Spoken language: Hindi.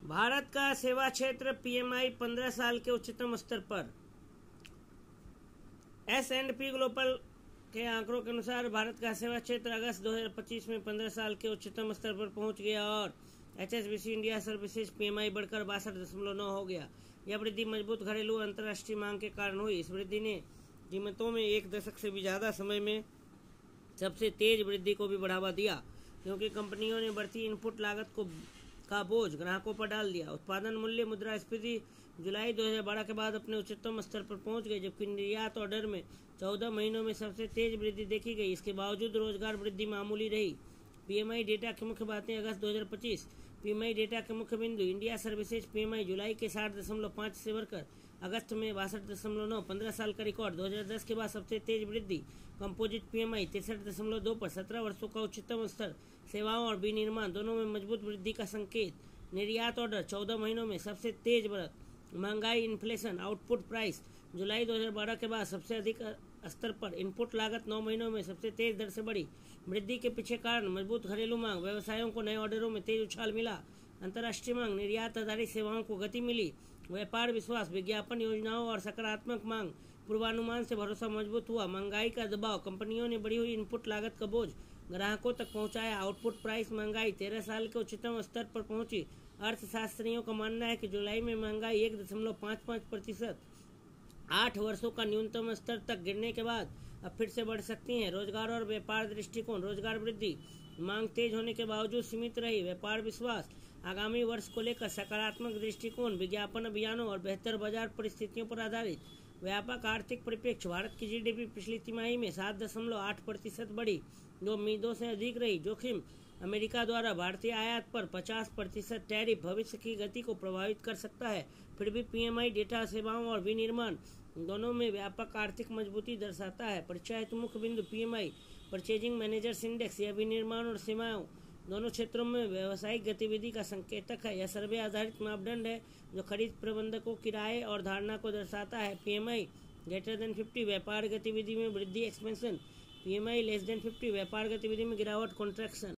भारत का सेवा क्षेत्र पीएमआई 15 साल के उच्चतम स्तर पर। S&P ग्लोबल के आंकड़ों के अनुसार भारत का सेवा क्षेत्र अगस्त 2025 में 15 साल के उच्चतम स्तर पर पहुंच गया और HSBC इंडिया सर्विसेज पीएमआई बढ़कर 62.9 हो गया। यह वृद्धि मजबूत घरेलू और अंतर्राष्ट्रीय मांग के कारण हुई। इस वृद्धि ने कीमतों में एक दशक से भी ज्यादा समय में सबसे तेज वृद्धि को भी बढ़ावा दिया, क्योंकि कंपनियों ने बढ़ती इनपुट लागत का बोझ ग्राहकों पर डाल दिया। उत्पादन मूल्य मुद्रास्फीति जुलाई 2012 के बाद अपने उच्चतम स्तर पर पहुंच गए, जबकि निर्यात ऑर्डर में 14 महीनों में सबसे तेज वृद्धि देखी गई। इसके बावजूद रोजगार वृद्धि मामूली रही। पीएमआई डेटा की मुख्य बातें अगस्त 2025। पीएमआई डेटा के मुख्य बिंदु। इंडिया सर्विसेज पीएमआई जुलाई के 60.5 से बढ़कर अगस्त में 62.9, 15 साल का रिकॉर्ड। 2010 के बाद सबसे तेज वृद्धि। कंपोजिट पीएमआई 63.2 पर 17 वर्षों का उच्चतम स्तर। सेवाओं और विनिर्माण दोनों में मजबूत वृद्धि का संकेत। निर्यात ऑर्डर 14 महीनों में सबसे तेज बढ़त। महंगाई, इन्फ्लेशन, आउटपुट प्राइस जुलाई 2012 के बाद सबसे अधिक स्तर पर। इनपुट लागत 9 महीनों में सबसे तेज दर से बढ़ी। वृद्धि के पीछे कारण मजबूत घरेलू मांग। व्यवसायों को नए ऑर्डरों में तेज उछाल मिला। अंतर्राष्ट्रीय मांग, निर्यात आधारित सेवाओं को गति मिली। व्यापार विश्वास, विज्ञापन योजनाओं और सकारात्मक मांग पूर्वानुमान से भरोसा मजबूत हुआ। महंगाई का दबाव, कंपनियों ने बढ़ी हुई इनपुट लागत का बोझ ग्राहकों तक पहुंचाया। आउटपुट प्राइस महंगाई 13 साल के उच्चतम स्तर पर पहुंची। अर्थशास्त्रियों का मानना है कि जुलाई में महंगाई 1.55%, 8 वर्षों का न्यूनतम स्तर तक गिरने के बाद अब फिर से बढ़ सकती है। रोजगार और व्यापार दृष्टिकोण। रोजगार वृद्धि, मांग तेज होने के बावजूद सीमित रही। व्यापार विश्वास, आगामी वर्ष को लेकर सकारात्मक दृष्टिकोण। विज्ञापन अभियानों और बेहतर बाजार परिस्थितियों पर आधारित। व्यापक आर्थिक परिप्रेक्ष्य। भारत की जीडीपी पिछली तिमाही में 7.8% बढ़ी, जो उम्मीदों से अधिक रही। जोखिम, अमेरिका द्वारा भारतीय आयात पर 50% टैरिफ भविष्य की गति को प्रभावित कर सकता है। फिर भी पीएमआई डेटा सेवाओं और विनिर्माण दोनों में व्यापक आर्थिक मजबूती दर्शाता है। परिचय हेतु मुख्य बिंदु। पीएमआई परचेजिंग मैनेजर्स इंडेक्स, यह विनिर्माण और सेवाओं दोनों क्षेत्रों में व्यावसायिक गतिविधि का संकेतक है। यह सर्वे आधारित मापदंड है जो खरीद प्रबंधकों की राय और धारणा को दर्शाता है। पीएमआई ग्रेटर देन 50, व्यापार गतिविधि में वृद्धि एक्सपेंशन। पीएमआई लेस देन 50, व्यापार गतिविधि में गिरावट कॉन्ट्रैक्शन।